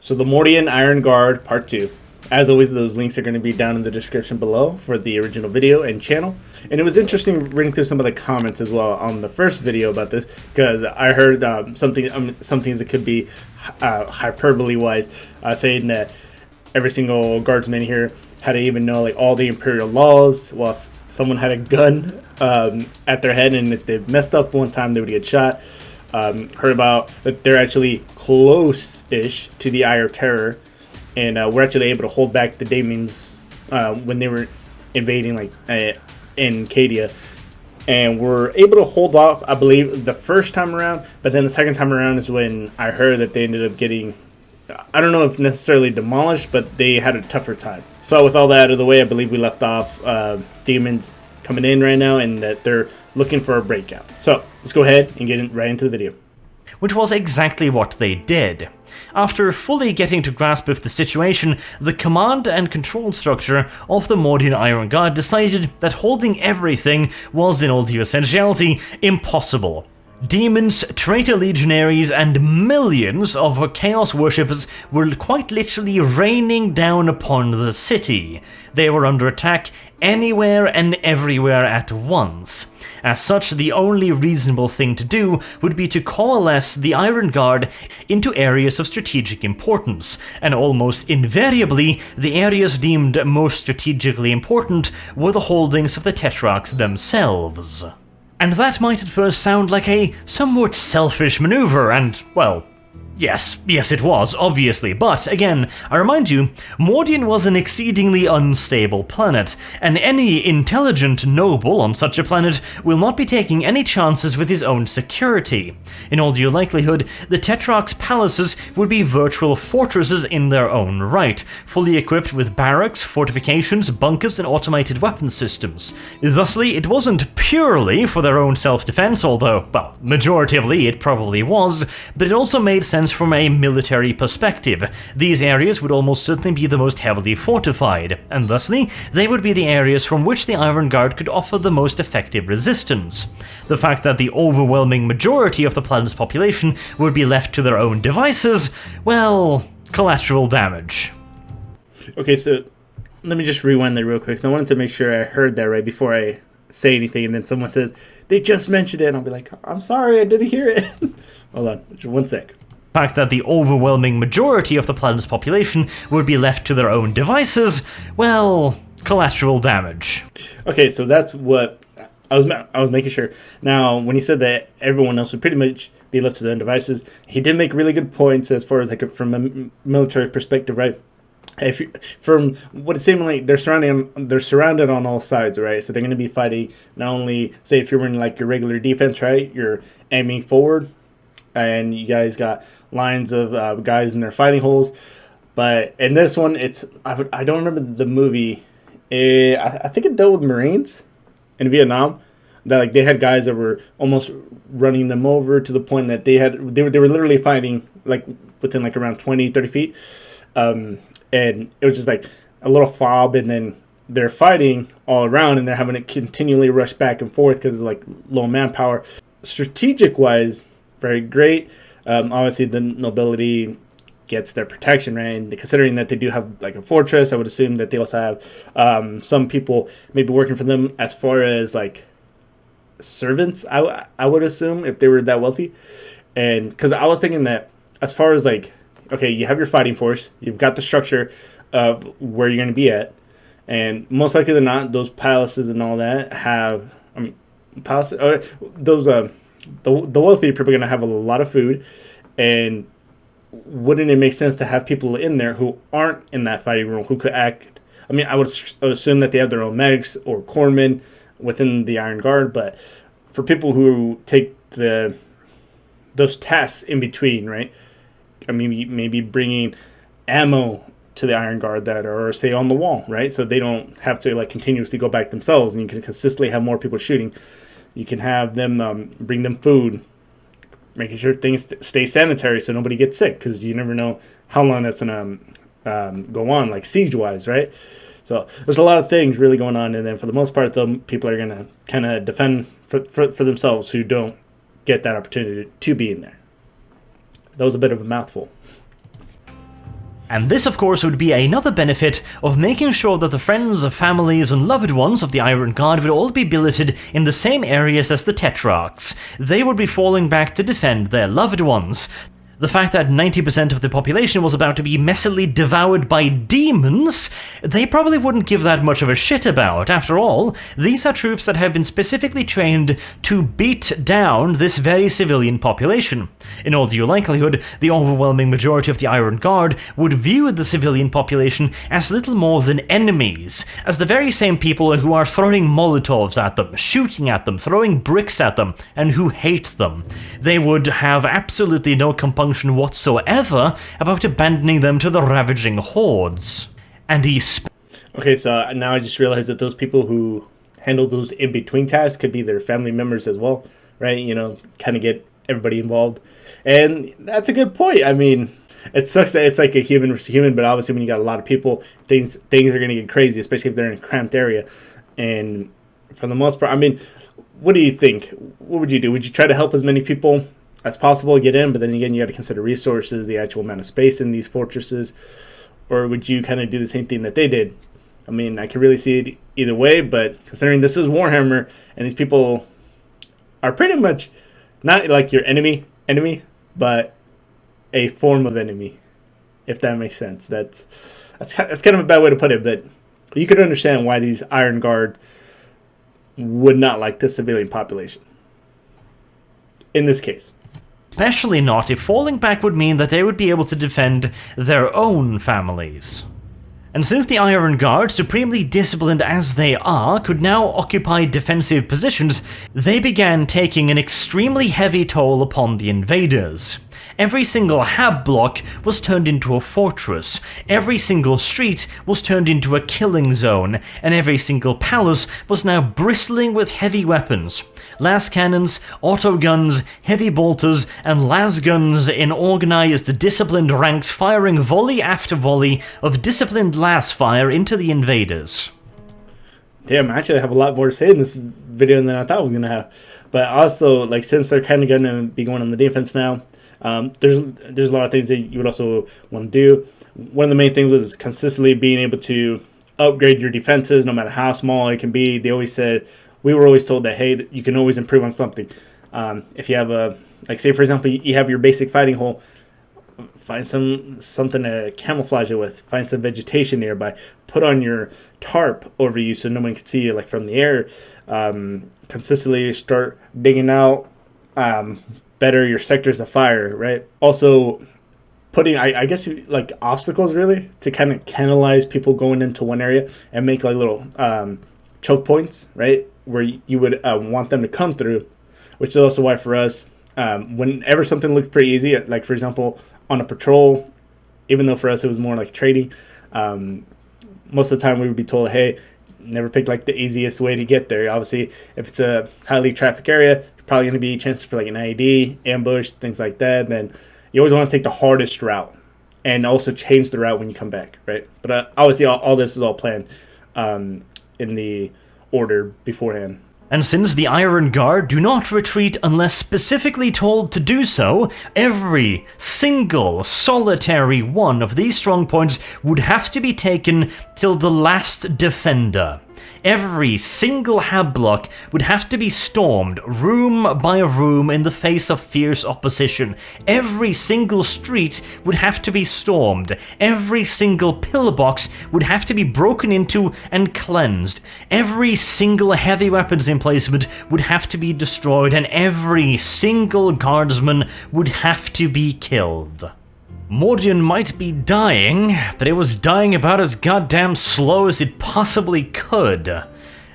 So the Mordian Iron Guard Part 2. As always, those links are going to be down in the description below for the original video and channel. And it was interesting reading through some of the comments as well on the first video about this, because I heard some things that could be hyperbole-wise, saying that every single guardsman here had to even know like all the Imperial laws, while someone had a gun at their head, and if they messed up one time, they would get shot. Heard about that they're actually close-ish to the Eye of Terror, and we're actually able to hold back the demons when they were invading like in Cadia, and we're able to hold off, I believe, the first time around. But then the second time around is when I heard that they ended up getting, I don't know if necessarily demolished, but they had a tougher time. So with all that out of the way, I believe we left off demons coming in right now, and that they're looking for a breakout. So let's go ahead and get right into the video. Which was exactly what they did. After fully getting to grasp of the situation, the command and control structure of the Mordian Iron Guard decided that holding everything was in all due essentiality impossible. Demons, traitor legionaries, and millions of chaos worshippers were quite literally raining down upon the city. They were under attack anywhere and everywhere at once. As such, the only reasonable thing to do would be to coalesce the Iron Guard into areas of strategic importance, and almost invariably, the areas deemed most strategically important were the holdings of the Tetrarchs themselves. And that might at first sound like a somewhat selfish maneuver, and, well, yes it was, obviously, but again, I remind you, Mordian was an exceedingly unstable planet, and any intelligent noble on such a planet will not be taking any chances with his own security. In all due likelihood, the Tetrarch's palaces would be virtual fortresses in their own right, fully equipped with barracks, fortifications, bunkers, and automated weapon systems. Thusly, it wasn't purely for their own self-defense, although, well, majoritively it probably was, but it also made sense from a military perspective. These areas would almost certainly be the most heavily fortified, and thusly, they would be the areas from which the Iron Guard could offer the most effective resistance. The fact that the overwhelming majority of the planet's population would be left to their own devices, well, collateral damage. Okay, so let me just rewind that real quick. I wanted to make sure I heard that right before I say anything, and then someone says, they just mentioned it, and I'll be like, I'm sorry, I didn't hear it. Hold on, just one sec. The fact that the overwhelming majority of the planet's population would be left to their own devices, well, collateral damage. Okay, so that's what I was making sure. Now, when he said that everyone else would pretty much be left to their own devices, he did make really good points as far as like from a military perspective, right? From what it seemed like, they're surrounded on all sides, right? So they're going to be fighting not only, say, if you're in like your regular defense, right? You're aiming forward, and you guys got lines of guys in their fighting holes. But in this one, it's I don't remember the movie. I think it dealt with Marines in Vietnam. That like they had guys that were almost running them over to the point that they were literally fighting like within like around 20-30 feet. And it was just like a little fob, and then they're fighting all around, and they're having to continually rush back and forth because of like low manpower. Strategic wise, very great. Obviously, the nobility gets their protection, right? And considering that they do have like a fortress, I would assume that they also have some people maybe working for them as far as like servants. I would assume if they were that wealthy, and because I was thinking that as far as like, okay, you have your fighting force, you've got the structure of where you're going to be at, and most likely than not, those palaces and all that have, palaces, or those the wealthy people are going to have a lot of food, and wouldn't it make sense to have people in there who aren't in that fighting room who could act? I would assume that they have their own medics or corpsmen within the Iron Guard, but for people who take those tasks in between, right? Maybe bringing ammo to the Iron Guard that are, say, on the wall, right? So they don't have to like continuously go back themselves, and you can consistently have more people shooting. You can have them bring them food, making sure things stay sanitary so nobody gets sick, because you never know how long that's going to go on, like siege-wise, right? So there's a lot of things really going on, and then for the most part, though, people are going to kind of defend for themselves who don't get that opportunity to be in there. That was a bit of a mouthful. And this, of course, would be another benefit of making sure that the friends, families, and loved ones of the Iron Guard would all be billeted in the same areas as the Tetrarchs. They would be falling back to defend their loved ones. The fact that 90% of the population was about to be messily devoured by demons, they probably wouldn't give that much of a shit about. After all, these are troops that have been specifically trained to beat down this very civilian population. In all due likelihood, the overwhelming majority of the Iron Guard would view the civilian population as little more than enemies, as the very same people who are throwing Molotovs at them, shooting at them, throwing bricks at them, and who hate them. They would have absolutely no compunction whatsoever about abandoning them to the ravaging hordes. And Okay, so now I just realized that those people who handle those in-between tasks could be their family members as well, right? You know, kind of get everybody involved. And that's a good point. I mean, it sucks that it's like a human versus human, but obviously when you got a lot of people, things are going to get crazy, especially if they're in a cramped area. And for the most part, I mean, what do you think? What would you do? Would you try to help as many people as possible get in, but then again, you got to consider resources, the actual amount of space in these fortresses, or would you kind of do the same thing that they did? I mean, I can really see it either way, but considering this is Warhammer, and these people are pretty much not like your enemy, but a form of enemy, if that makes sense. That's kind of a bad way to put it, but you could understand why these Iron Guard would not like the civilian population in this case. Especially not if falling back would mean that they would be able to defend their own families. And since the Iron Guard, supremely disciplined as they are, could now occupy defensive positions, they began taking an extremely heavy toll upon the invaders. Every single hab block was turned into a fortress, every single street was turned into a killing zone, and every single palace was now bristling with heavy weapons. Las cannons, auto guns, heavy bolters, and las guns in organized, disciplined ranks firing volley after volley of disciplined las fire into the invaders. Damn, I actually have a lot more to say in this video than I thought I was going to have. But also, like, since they're kind of going to be going on the defense now, there's a lot of things that you would also want to do. One of the main things was consistently being able to upgrade your defenses, no matter how small it can be. They always said, we were always told that, hey, you can always improve on something. If you have like say for example, you have your basic fighting hole, find something to camouflage it with. Find some vegetation nearby. Put on your tarp over you so no one can see you, like from the air. Consistently start digging out better your sectors of fire, right? Also, putting I guess like obstacles really to kind of canalize people going into one area and make like little choke points, right, where you would want them to come through, which is also why for us, whenever something looked pretty easy, like for example on a patrol, even though for us it was more like trading, most of the time we would be told, hey, never pick like the easiest way to get there. Obviously, if it's a highly trafficked area, you're probably going to be chances for like an IED, ambush, things like that. Then you always want to take the hardest route and also change the route when you come back, right? But obviously all this is all planned in the order beforehand. And since the Iron Guard do not retreat unless specifically told to do so, every single solitary one of these strongpoints would have to be taken till the last defender. Every single hab block would have to be stormed room by room in the face of fierce opposition. Every single street would have to be stormed. Every single pillbox would have to be broken into and cleansed. Every single heavy weapons emplacement would have to be destroyed, and every single guardsman would have to be killed. Mordian might be dying, but it was dying about as goddamn slow as it possibly could.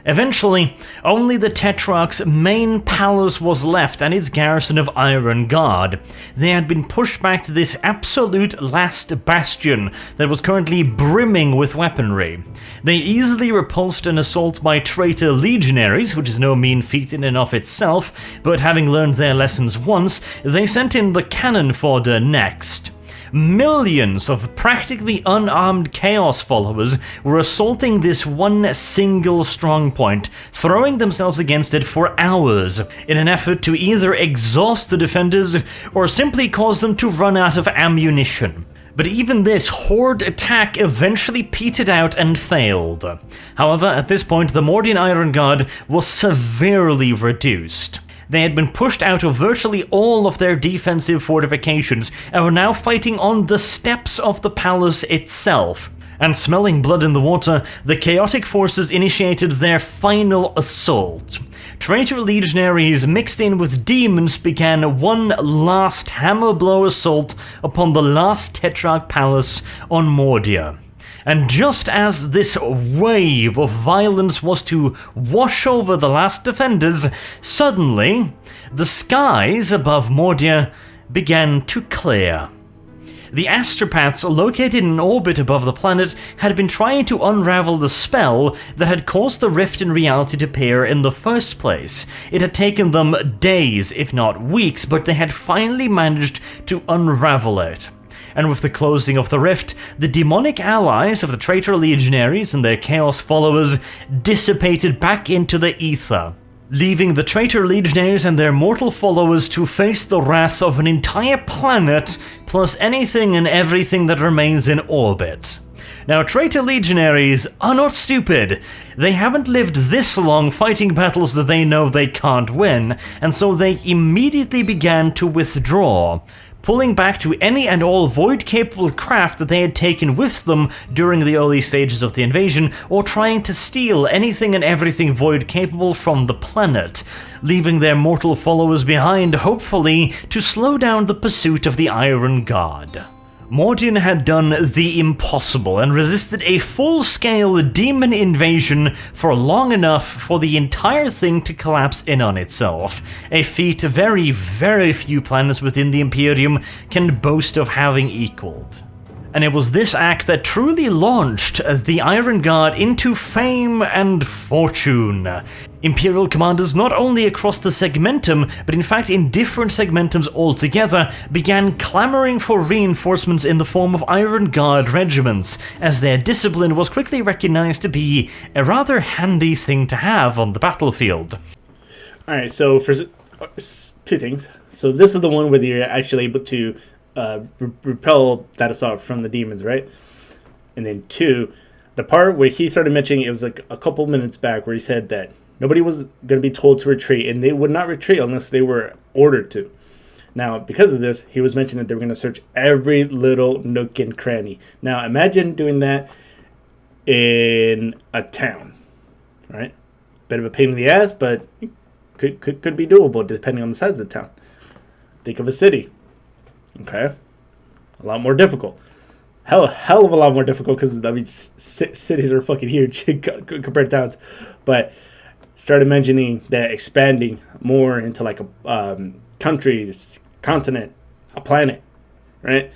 Eventually, only the Tetrarch's main palace was left and its garrison of Iron Guard. They had been pushed back to this absolute last bastion that was currently brimming with weaponry. They easily repulsed an assault by traitor legionaries, which is no mean feat in and of itself, but having learned their lessons once, they sent in the cannon fodder next. Millions of practically unarmed Chaos followers were assaulting this one single strongpoint, throwing themselves against it for hours, in an effort to either exhaust the defenders or simply cause them to run out of ammunition. But even this horde attack eventually petered out and failed. However, at this point, the Mordian Iron Guard was severely reduced. They had been pushed out of virtually all of their defensive fortifications and were now fighting on the steps of the palace itself. And smelling blood in the water, the chaotic forces initiated their final assault. Traitor legionaries mixed in with demons began one last hammer blow assault upon the last Tetrarch palace on Mordia. And just as this wave of violence was to wash over the last defenders, suddenly the skies above Mordia began to clear. The astropaths located in orbit above the planet had been trying to unravel the spell that had caused the rift in reality to appear in the first place. It had taken them days, if not weeks, but they had finally managed to unravel it. And with the closing of the rift, the demonic allies of the traitor legionaries and their chaos followers dissipated back into the ether, leaving the traitor legionaries and their mortal followers to face the wrath of an entire planet, plus anything and everything that remains in orbit. Now, traitor legionaries are not stupid. They haven't lived this long fighting battles that they know they can't win, and so they immediately began to withdraw, pulling back to any and all void-capable craft that they had taken with them during the early stages of the invasion, or trying to steal anything and everything void-capable from the planet, leaving their mortal followers behind, hopefully, to slow down the pursuit of the Iron God. Mordian had done the impossible and resisted a full-scale demon invasion for long enough for the entire thing to collapse in on itself, a feat very, very few planets within the Imperium can boast of having equaled. And it was this act that truly launched the Iron Guard into fame and fortune. Imperial commanders not only across the segmentum, but in fact in different segmentums altogether, began clamoring for reinforcements in the form of Iron Guard regiments, as their discipline was quickly recognized to be a rather handy thing to have on the battlefield. Alright, so for two things. So this is the one where you're actually able to repel that assault from the demons, right? And then two, the part where he started mentioning, it was like a couple minutes back, where he said that nobody was going to be told to retreat, and they would not retreat unless they were ordered to. Now, because of this, he was mentioning that they were going to search every little nook and cranny. Now, imagine doing that in a town, right? Bit of a pain in the ass, but could be doable depending on the size of the town. Think of a city. Okay, a lot more difficult. Hell of a lot more difficult because, I mean, cities are fucking huge compared to towns. But started mentioning that expanding more into like a countries, continent, a planet, right?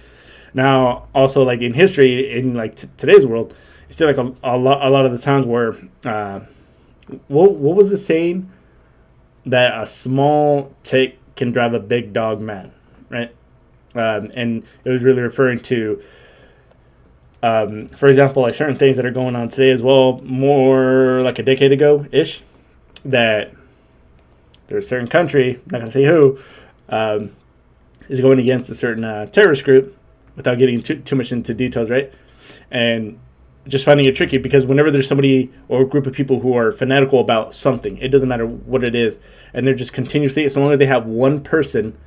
Now, also like in history, in like today's world, it's still like a lot of the times where what was the saying, that a small tick can drive a big dog mad, right? And it was really referring to, for example, like certain things that are going on today as well, more like a decade ago-ish, that there's a certain country, I'm not going to say who, is going against a certain terrorist group, without getting too much into details, right? And just finding it tricky, because whenever there's somebody or a group of people who are fanatical about something, it doesn't matter what it is, and they're just continuously, as long as they have one person,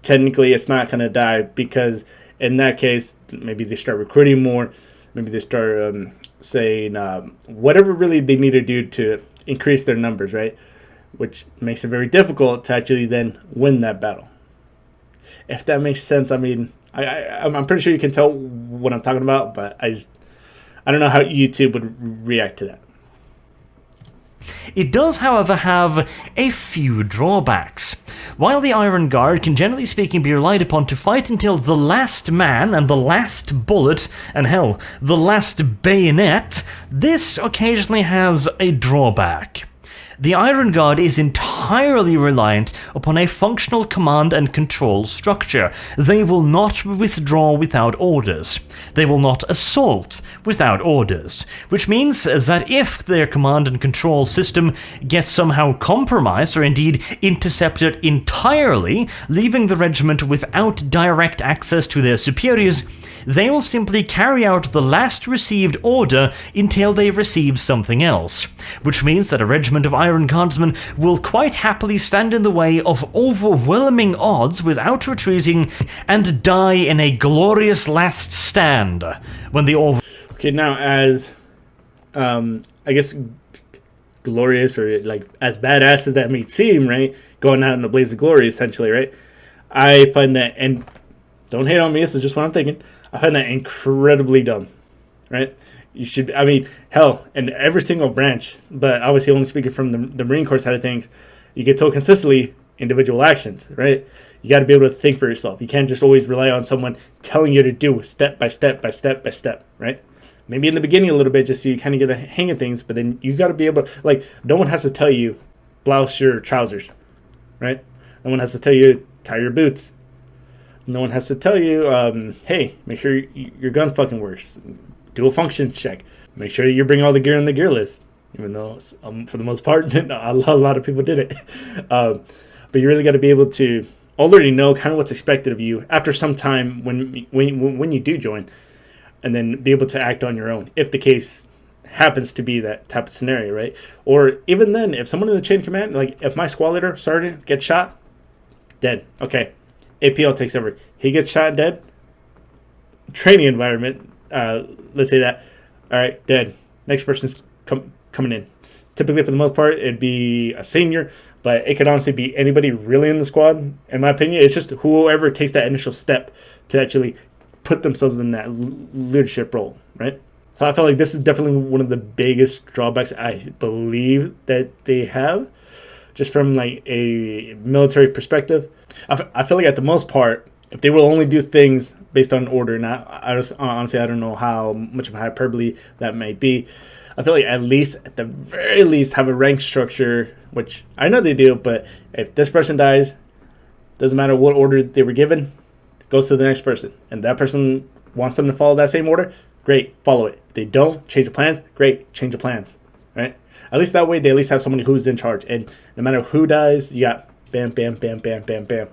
technically it's not going to die, because in that case, maybe they start recruiting more, maybe they start saying whatever really they need to do to increase their numbers, right? Which makes it very difficult to actually then win that battle. If that makes sense, I mean, I'm pretty sure you can tell what I'm talking about, but I don't know how YouTube would react to that. It does, however, have a few drawbacks. While the Iron Guard can generally speaking be relied upon to fight until the last man and the last bullet, and hell, the last bayonet, this occasionally has a drawback. The Iron Guard is entirely reliant upon a functional command and control structure. They will not withdraw without orders. They will not assault without orders, which means that if their command and control system gets somehow compromised or indeed intercepted entirely, leaving the regiment without direct access to their superiors, they will simply carry out the last received order until they receive something else, which means that a regiment of Iron Guardsmen will quite happily stand in the way of overwhelming odds without retreating and die in a glorious last stand when the Okay, now as, I guess, glorious or like as badass as that may seem, right? Going out in a blaze of glory, essentially, right? I find that, and don't hate on me, this is just what I'm thinking, I find that incredibly dumb, right? You should, I mean, hell, in every single branch, but obviously only speaking from the Marine Corps side of things, you get told consistently individual actions, right? You got to be able to think for yourself. You can't just always rely on someone telling you to do step by step by step by step, right? Maybe in the beginning a little bit just so you kind of get a hang of things, but then you got to be able to, like, no one has to tell you blouse your trousers, right? No one has to tell you tie your boots. No one has to tell you, hey, make sure your gun fucking works. Do a functions check. Make sure you bring all the gear on the gear list. Even though, for the most part, a lot of people did it. But you really got to be able to already know kind of what's expected of you after some time when you do join. And then be able to act on your own, if the case happens to be that type of scenario, right? Or even then, if someone in the chain of command, like if my squad leader, sergeant, gets shot, dead. Okay. APL takes over. He gets shot, dead. Training environment, let's say that. All right, dead. Next person's coming in. Typically, for the most part, it'd be a senior, but it could honestly be anybody really in the squad. In my opinion, it's just whoever takes that initial step to actually put themselves in that leadership role, right? So I feel like this is definitely one of the biggest drawbacks I believe that they have, just from like a military perspective. I feel like at the most part, if they will only do things based on order, and honestly, I don't know how much of a hyperbole that may be. I feel like at the very least, have a rank structure, which I know they do, but if this person dies, doesn't matter what order they were given, goes to the next person. And that person wants them to follow that same order, great, follow it. If they don't, change the plans, great, change the plans, right? At least that way, they at least have somebody who's in charge. And no matter who dies, you got bam, bam, bam, bam, bam, bam.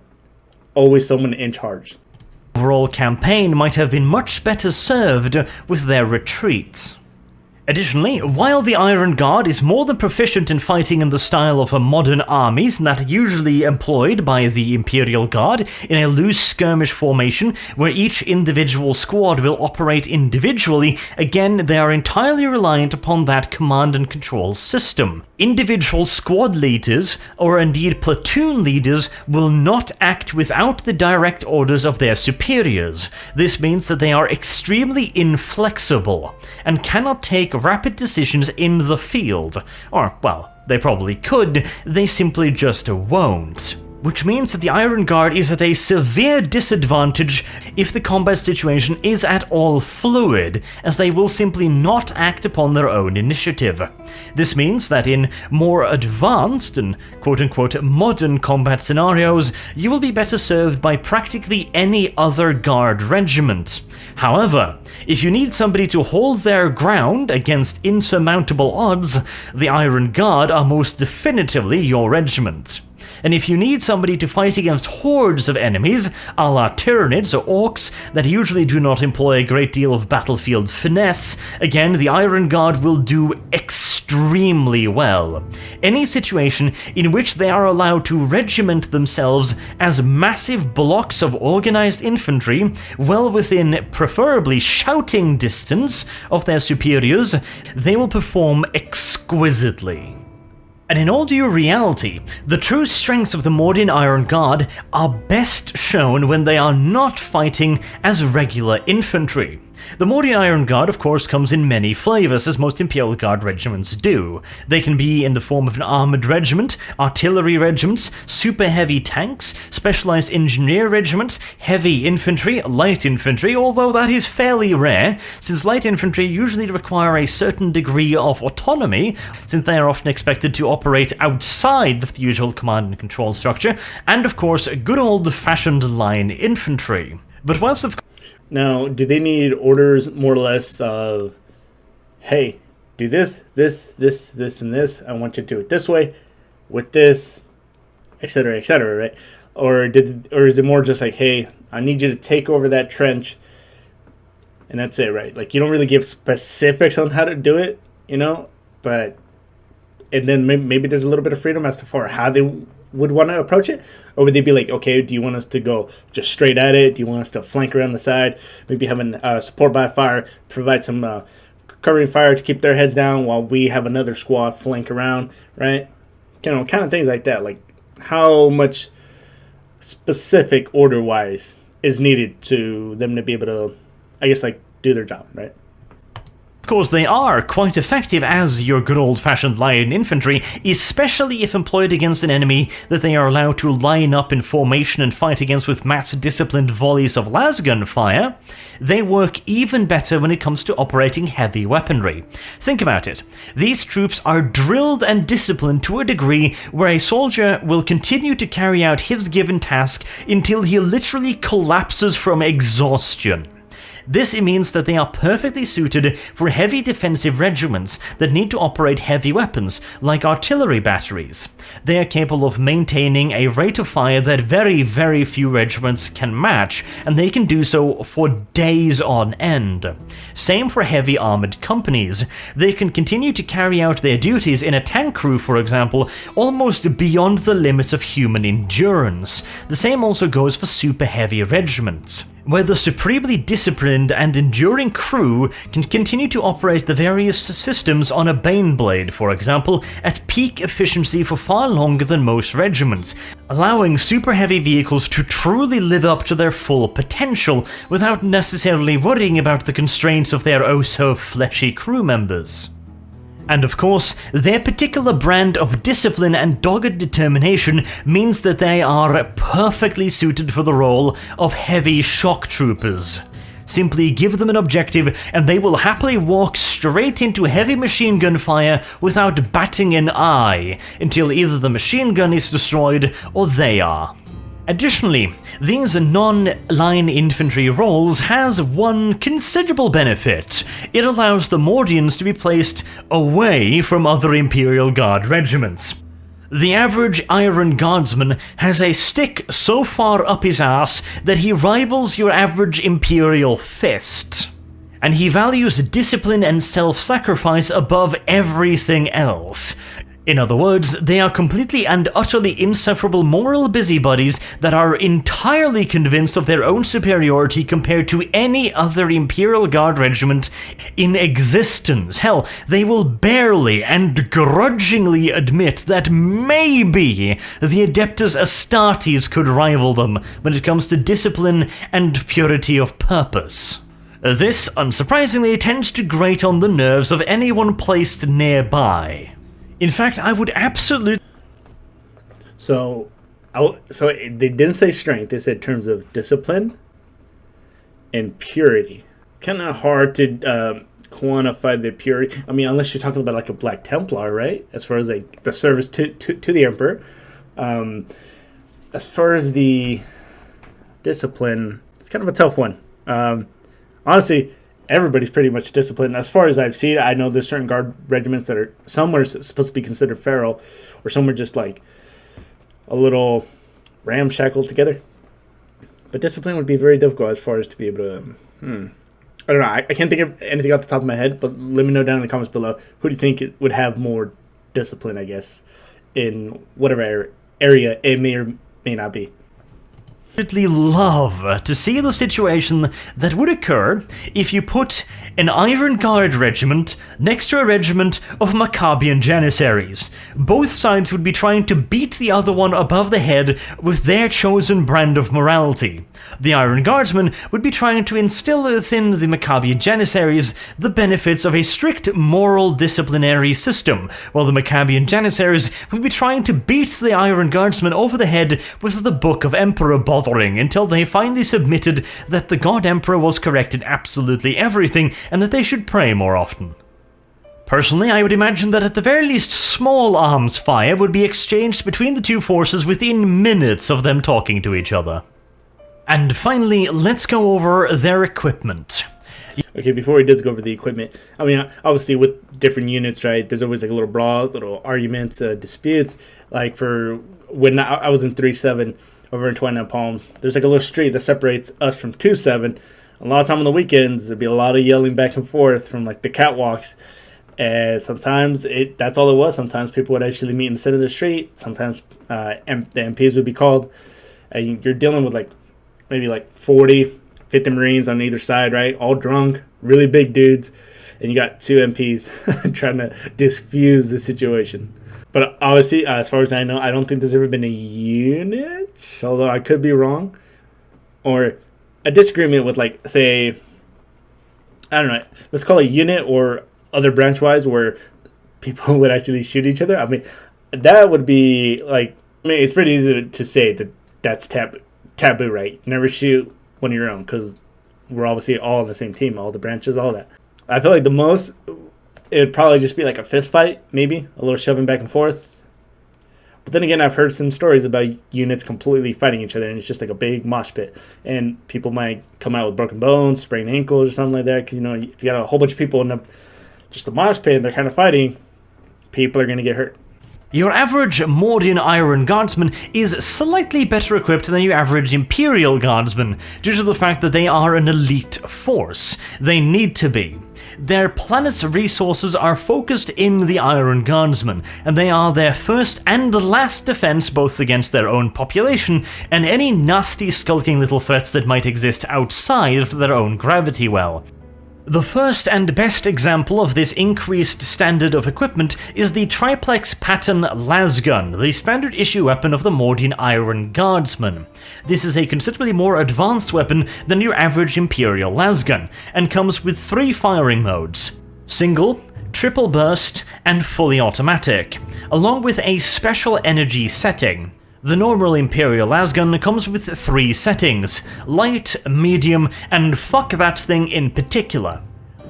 Always someone in charge. Overall campaign might have been much better served with their retreats. Additionally, while the Iron Guard is more than proficient in fighting in the style of modern armies that are usually employed by the Imperial Guard in a loose skirmish formation where each individual squad will operate individually, again they are entirely reliant upon that command and control system. Individual squad leaders, or indeed platoon leaders, will not act without the direct orders of their superiors. This means that they are extremely inflexible and cannot take rapid decisions in the field. Or, well, they probably could, they simply just won't. Which means that the Iron Guard is at a severe disadvantage if the combat situation is at all fluid, as they will simply not act upon their own initiative. This means that in more advanced and quote-unquote modern combat scenarios, you will be better served by practically any other Guard regiment. However, if you need somebody to hold their ground against insurmountable odds, the Iron Guard are most definitively your regiment. And if you need somebody to fight against hordes of enemies, a la Tyranids or Orcs, that usually do not employ a great deal of battlefield finesse, again, the Iron Guard will do extremely well. Any situation in which they are allowed to regiment themselves as massive blocks of organized infantry, well within preferably shouting distance of their superiors, they will perform exquisitely. And in all due reality, the true strengths of the Mordian Iron Guard are best shown when they are not fighting as regular infantry. The Mordian Iron Guard, of course, comes in many flavors, as most Imperial Guard regiments do. They can be in the form of an armored regiment, artillery regiments, super heavy tanks, specialized engineer regiments, heavy infantry, light infantry, although that is fairly rare, since light infantry usually require a certain degree of autonomy, since they are often expected to operate outside the usual command and control structure, and of course, good old-fashioned line infantry. But whilst of Now, do they need orders more or less of, hey, do this, this, and this. I want you to do it this way, with this, etc., right? Or is it more just like, hey, I need you to take over that trench, and that's it, right? Like, you don't really give specifics on how to do it, but and then maybe there's a little bit of freedom as to for how they would want to approach it, or would they be like, okay, do you want us to go just straight at it? Do you want us to flank around the side? Maybe having support by fire, provide some covering fire to keep their heads down while we have another squad flank around, right? Kind of things like that. Like, how much specific order-wise is needed to them to be able to, I guess, like, do their job, right? Of course, they are quite effective as your good old-fashioned line infantry, especially if employed against an enemy that they are allowed to line up in formation and fight against with mass-disciplined volleys of lasgun fire. They work even better when it comes to operating heavy weaponry. Think about it. These troops are drilled and disciplined to a degree where a soldier will continue to carry out his given task until he literally collapses from exhaustion. This means that they are perfectly suited for heavy defensive regiments that need to operate heavy weapons, like artillery batteries. They are capable of maintaining a rate of fire that very, very few regiments can match, and they can do so for days on end. Same for heavy armored companies. They can continue to carry out their duties in a tank crew, for example, almost beyond the limits of human endurance. The same also goes for super heavy regiments, where the supremely disciplined and enduring crew can continue to operate the various systems on a Baneblade, for example, at peak efficiency for far longer than most regiments, allowing super heavy vehicles to truly live up to their full potential without necessarily worrying about the constraints of their oh-so-fleshy crew members. And of course, their particular brand of discipline and dogged determination means that they are perfectly suited for the role of heavy shock troopers. Simply give them an objective and they will happily walk straight into heavy machine gun fire without batting an eye, until either the machine gun is destroyed or they are. Additionally, these non-line infantry roles has one considerable benefit. It allows the Mordians to be placed away from other Imperial Guard regiments. The average Iron Guardsman has a stick so far up his ass that he rivals your average Imperial fist. And he values discipline and self-sacrifice above everything else. In other words, they are completely and utterly insufferable moral busybodies that are entirely convinced of their own superiority compared to any other Imperial Guard regiment in existence. Hell, they will barely and grudgingly admit that maybe the Adeptus Astartes could rival them when it comes to discipline and purity of purpose. This, unsurprisingly, tends to grate on the nerves of anyone placed nearby. In fact, I would absolutely... So they didn't say strength. They said terms of discipline and purity. Kind of hard to quantify the purity. I mean, unless you're talking about like a Black Templar, right? As far as like the service to the Emperor. As far as the discipline, it's kind of a tough one. Honestly, everybody's pretty much disciplined. As far as I've seen, I know there's certain guard regiments that are, some are supposed to be considered feral, or some are just like a little ramshackled together. But discipline would be very difficult as far as to be able to, I don't know, I can't think of anything off the top of my head, but let me know down in the comments below. Who do you think it would have more discipline, I guess, in whatever area it may or may not be? Absolutely love to see the situation that would occur if you put an Iron Guard regiment next to a regiment of Maccabian Janissaries. Both sides would be trying to beat the other one above the head with their chosen brand of morality. The Iron Guardsmen would be trying to instill within the Maccabian Janissaries the benefits of a strict moral disciplinary system, while the Maccabian Janissaries would be trying to beat the Iron Guardsmen over the head with the Book of Emperor bothering until they finally submitted that the God Emperor was correct in absolutely everything and that they should pray more often. Personally, I would imagine that at the very least small arms fire would be exchanged between the two forces within minutes of them talking to each other. And finally, let's go over their equipment. Okay, before he does go over the equipment, I mean, obviously with different units, right, there's always like little brawls, little arguments, disputes. Like for when I was in 3-7 over in 29 Palms, there's like a little street that separates us from 2-7. A lot of time on the weekends, there'd be a lot of yelling back and forth from like the catwalks. And sometimes that's all it was. Sometimes people would actually meet in the center of the street. Sometimes the MPs would be called. And you're dealing with like maybe like 50 Marines on either side, right? All drunk, really big dudes. And you got 2 MPs trying to diffuse the situation. But obviously, as far as I know, I don't think there's ever been a unit, although I could be wrong, or a disagreement with, like, say, I don't know, let's call it a unit or other branch-wise where people would actually shoot each other. I mean, that would be, like, I mean, it's pretty easy to say that that's taboo, right? Never shoot one of your own, because we're obviously all on the same team, all the branches, all that. I feel like the most, it would probably just be like a fist fight, maybe, a little shoving back and forth. But then again, I've heard some stories about units completely fighting each other, and it's just like a big mosh pit. And people might come out with broken bones, sprained ankles, or something like that. Because, you know, if you got a whole bunch of people in just the mosh pit and they're kind of fighting, people are going to get hurt. Your average Mordian Iron Guardsman is slightly better equipped than your average Imperial Guardsman, due to the fact that they are an elite force. They need to be. Their planet's resources are focused in the Iron Guardsmen, and they are their first and last defense both against their own population and any nasty skulking little threats that might exist outside of their own gravity well. The first and best example of this increased standard of equipment is the triplex pattern lasgun, the standard issue weapon of the Mordian Iron Guardsman. This is a considerably more advanced weapon than your average Imperial lasgun, and comes with 3 firing modes: single, triple burst, and fully automatic, along with a special energy setting. The normal Imperial lasgun comes with 3 settings: light, medium, and fuck that thing in particular.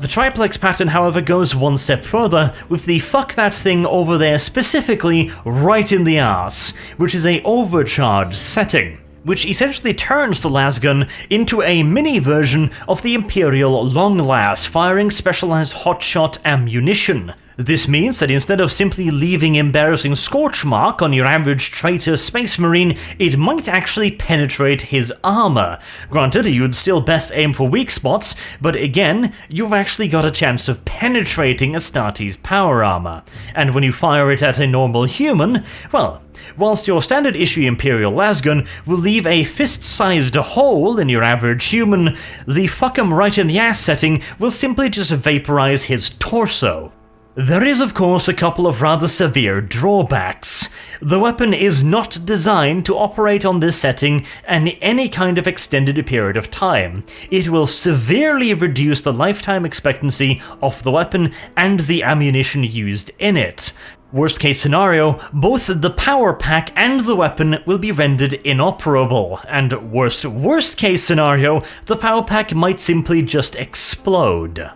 The triplex pattern, however, goes one step further, with the fuck that thing over there specifically right in the arse, which is a overcharge setting, which essentially turns the lasgun into a mini version of the Imperial Longlass, firing specialized hotshot ammunition. This means that instead of simply leaving embarrassing scorch mark on your average traitor space marine, it might actually penetrate his armor. Granted, you'd still best aim for weak spots, but again, you've actually got a chance of penetrating Astartes' power armor. And when you fire it at a normal human, well, whilst your standard issue Imperial lasgun will leave a fist-sized hole in your average human, the fuck 'em right in the ass setting will simply just vaporize his torso. There is, of course, a couple of rather severe drawbacks. The weapon is not designed to operate on this setting in any kind of extended period of time. It will severely reduce the lifetime expectancy of the weapon and the ammunition used in it. Worst case scenario, both the power pack and the weapon will be rendered inoperable, and worst case scenario, the power pack might simply just explode.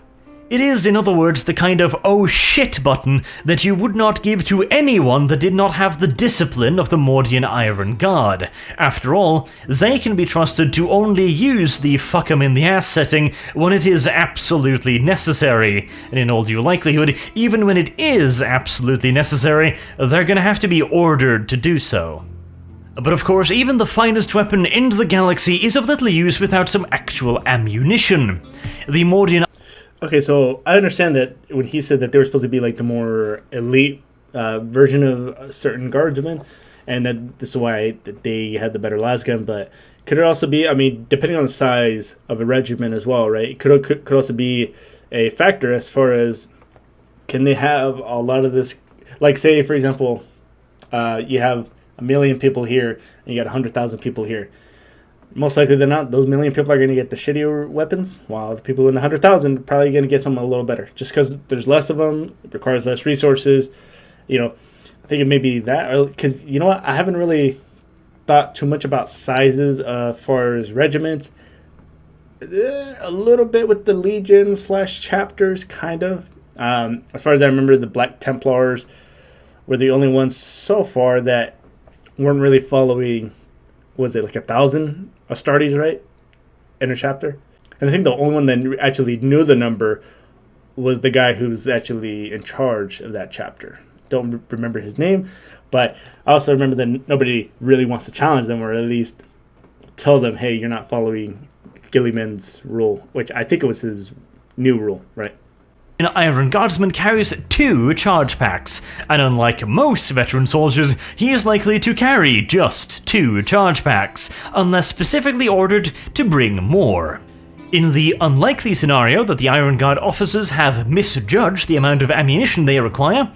It is, in other words, the kind of oh shit button that you would not give to anyone that did not have the discipline of the Mordian Iron Guard. After all, they can be trusted to only use the fuck 'em in the ass setting when it is absolutely necessary, and in all due likelihood, even when it is absolutely necessary, they're gonna have to be ordered to do so. But of course, even the finest weapon in the galaxy is of little use without some actual ammunition. The Mordian Okay, so I understand that when he said that they were supposed to be like the more elite version of certain guardsmen, and that this is why they had the better lasgun, but Could it also be, I mean, depending on the size of a regiment as well, right? It could also be a factor as far as, can they have a lot of this, like say, for example, you have 1 million people here and you got 100,000 people here. Most likely than not, those 1 million people are going to get the shittier weapons, while the people in the 100,000 are probably going to get something a little better. Just because there's less of them, it requires less resources. You know, I think it may be that. Because, you know what, I haven't really thought too much about sizes as far as regiments. A little bit with the Legion / chapters, kind of. As far as I remember, the Black Templars were the only ones so far that weren't really following, was it like 1,000 Astartes, right? In a chapter. And I think the only one that actually knew the number was the guy who's actually in charge of that chapter. Don't remember his name, but I also remember that nobody really wants to challenge them, or at least tell them, hey, you're not following Gilliman's rule, which I think it was his new rule, right? An Iron Guardsman carries 2 charge packs, and unlike most veteran soldiers, he is likely to carry just 2 charge packs, unless specifically ordered to bring more. In the unlikely scenario that the Iron Guard officers have misjudged the amount of ammunition they require,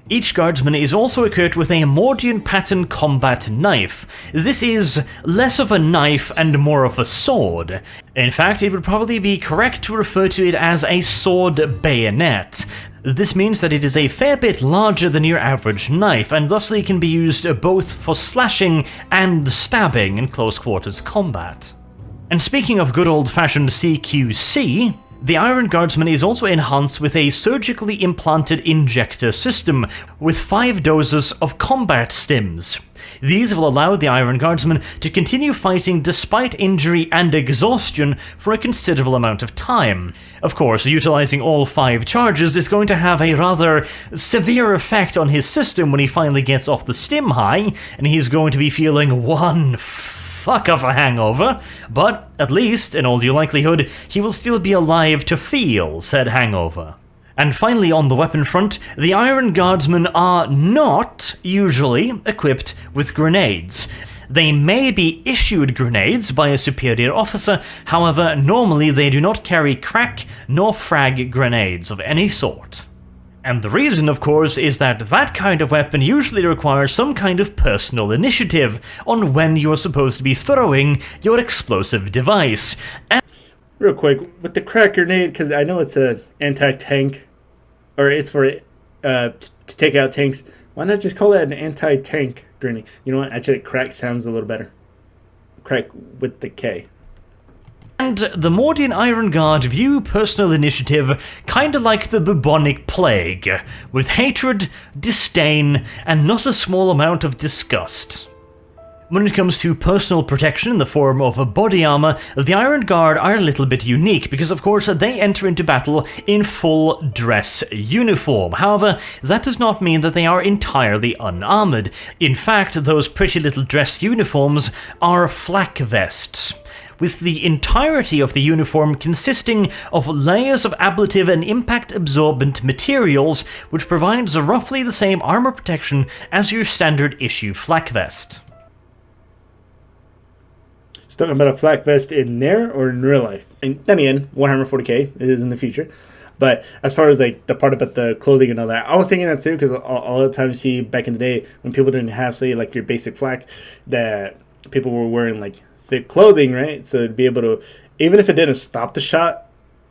each guardsman is also equipped with a Mordian pattern combat knife. This is less of a knife and more of a sword. In fact, it would probably be correct to refer to it as a sword bayonet. This means that it is a fair bit larger than your average knife, and thusly can be used both for slashing and stabbing in close quarters combat. And speaking of good old-fashioned CQC, the Iron Guardsman is also enhanced with a surgically implanted injector system with 5 doses of combat stims. These will allow the Iron Guardsman to continue fighting despite injury and exhaustion for a considerable amount of time. Of course, utilizing all 5 charges is going to have a rather severe effect on his system when he finally gets off the stim high, and he's going to be feeling one fuck of a hangover, but at least, in all due likelihood, he will still be alive to feel said hangover. And finally, on the weapon front, the Iron Guardsmen are not usually equipped with grenades. They may be issued grenades by a superior officer, however, normally they do not carry crack nor frag grenades of any sort. And the reason, of course, is that that kind of weapon usually requires some kind of personal initiative on when you're supposed to be throwing your explosive device. And real quick, with the crack grenade, because I know it's an anti-tank, or it's for to take out tanks, why not just call it an anti-tank grenade? You know what, actually crack sounds a little better. Crack with the K. And the Mordian Iron Guard view personal initiative kinda like the bubonic plague, with hatred, disdain, and not a small amount of disgust. When it comes to personal protection in the form of body armor, the Iron Guard are a little bit unique because of course they enter into battle in full dress uniform. However, that does not mean that they are entirely unarmored. In fact, those pretty little dress uniforms are flak vests, with the entirety of the uniform consisting of layers of ablative and impact-absorbent materials, which provides roughly the same armor protection as your standard issue flak vest. Talking about a flak vest in there or in real life? And then again, Warhammer 40K is in the future. But as far as like the part about the clothing and all that, I was thinking that too, because all the time you see back in the day when people didn't have, say, like your basic flak, that people were wearing like thick clothing, right? So to be able to, even if it didn't stop the shot,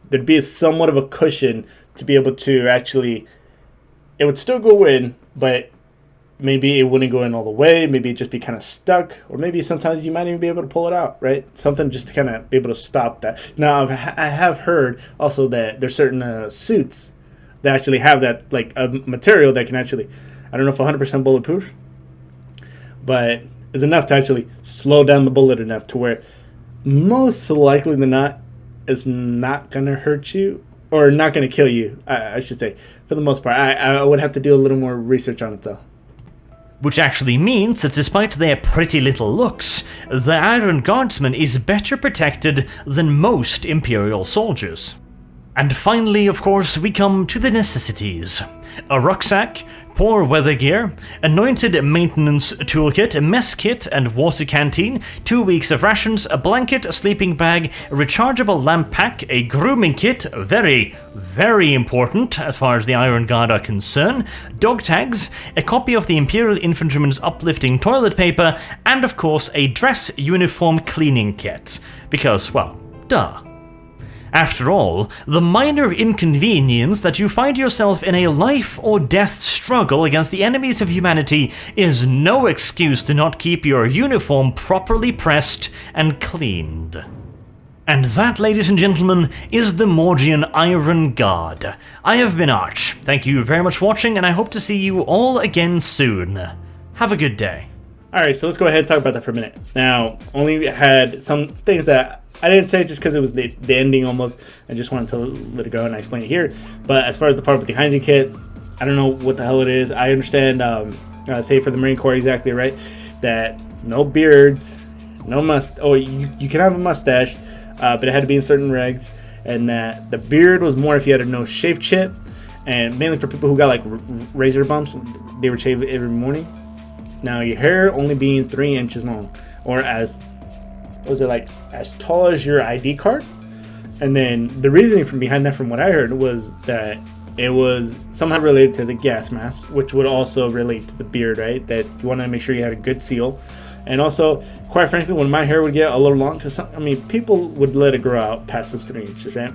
there'd be somewhat of a cushion to be able to actually, it would still go in, but maybe it wouldn't go in all the way. Maybe it'd just be kind of stuck, or maybe sometimes you might even be able to pull it out, right? Something just to kind of be able to stop that. Now, I have heard also that there's certain suits that actually have that, like a material that can actually, I don't know if 100% bulletproof, but is enough to actually slow down the bullet enough to where most likely than not, it's not going to hurt you, or not going to kill you, I should say, for the most part. I would have to do a little more research on it, though. Which actually means that despite their pretty little looks, the Iron Guardsman is better protected than most Imperial soldiers. And finally, of course, we come to the necessities. A rucksack, poor weather gear, anointed maintenance toolkit, a mess kit and water canteen, 2 weeks of rations, a blanket, a sleeping bag, a rechargeable lamp pack, a grooming kit, very, very important as far as the Iron Guard are concerned, dog tags, a copy of the Imperial Infantryman's uplifting toilet paper, and of course a dress uniform cleaning kit. Because, well, duh. After all, the minor inconvenience that you find yourself in a life or death struggle against the enemies of humanity is no excuse to not keep your uniform properly pressed and cleaned. And that, ladies and gentlemen, is the Mordian Iron Guard. I have been Arch. Thank you very much for watching, and I hope to see you all again soon. Have a good day. Alright, so let's go ahead and talk about that for a minute. Now, only had some things that I didn't say just because it was the ending almost. I just wanted to let it go and I explain it here. But as far as the part with the hygiene kit, I don't know what the hell it is. I understand, say for the Marine Corps exactly, right? That no beards, no you can have a mustache, but it had to be in certain regs. And that the beard was more if you had a no shave chip. And mainly for people who got like razor bumps, they would shave it every morning. Now your hair only being 3 inches long, or as tall as your ID card. And then the reasoning from behind that, from what I heard, was that it was somehow related to the gas mask, which would also relate to the beard, right? That you want to make sure you had a good seal. And also, quite frankly, when my hair would get a little long, because I mean, people would let it grow out past those 3 inches, right?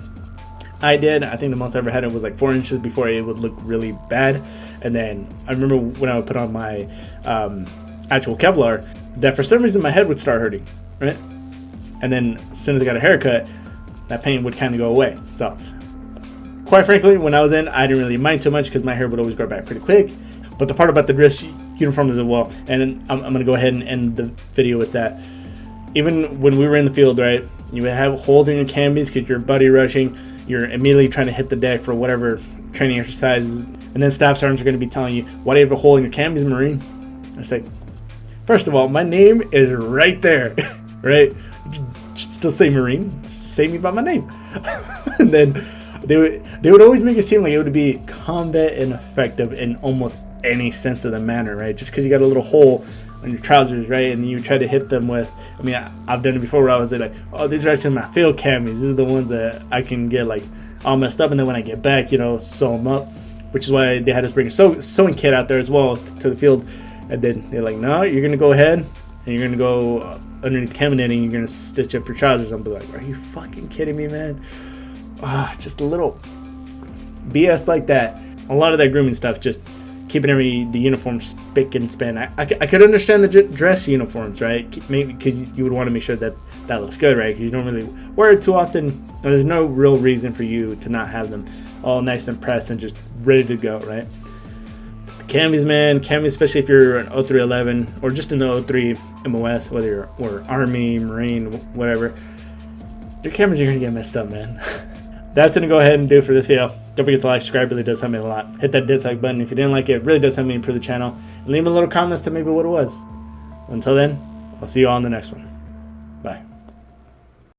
I did. I think the most I ever had it was like 4 inches before it would look really bad. And then I remember when I would put on my actual Kevlar, that for some reason my head would start hurting, right? And then as soon as I got a haircut, that pain would kind of go away. So, quite frankly, when I was in, I didn't really mind too much because my hair would always grow back pretty quick. But the part about the dress uniform as well, and I'm going to go ahead and end the video with that. Even when we were in the field, right, you would have holes in your cambys because you're buddy rushing. You're immediately trying to hit the deck for whatever training exercises. And then staff sergeants are going to be telling you, why do you have a hole in your cambys, Marine? It's like, first of all, my name is right there, right? Still say Marine, say me by my name. And then they would always make it seem like it would be combat ineffective in almost any sense of the manner, right? Just because you got a little hole on your trousers, right? And you try to hit them with, I mean, I've done it before where I was like, oh, these are actually my field camis. These are the ones that I can get like all messed up, and then when I get back, you know, sew them up. Which is why they had us bring a sewing kit out there as well to the field. And then they're like, no, you're gonna go ahead and you're gonna go underneath the camo netting, you're gonna stitch up your trousers. I'm like, are you fucking kidding me, man? Just a little BS like that. A lot of that grooming stuff, just keeping the uniform spick and span. I could understand the dress uniforms, right? Maybe because you would want to make sure that looks good, right? Because you don't really wear it too often. There's no real reason for you to not have them all nice and pressed and just ready to go, right? The camis, man, especially if you're an 0311 or just an 03 MOS, whether you're Army, Marine, whatever, your camis are gonna get messed up, man. That's gonna go ahead and do it for this video. Don't forget to like, subscribe, really does help me a lot. Hit that dislike button if you didn't like it. It really does help me improve the channel. And leave a little comment as to maybe what it was. Until then, I'll see you all in the next one.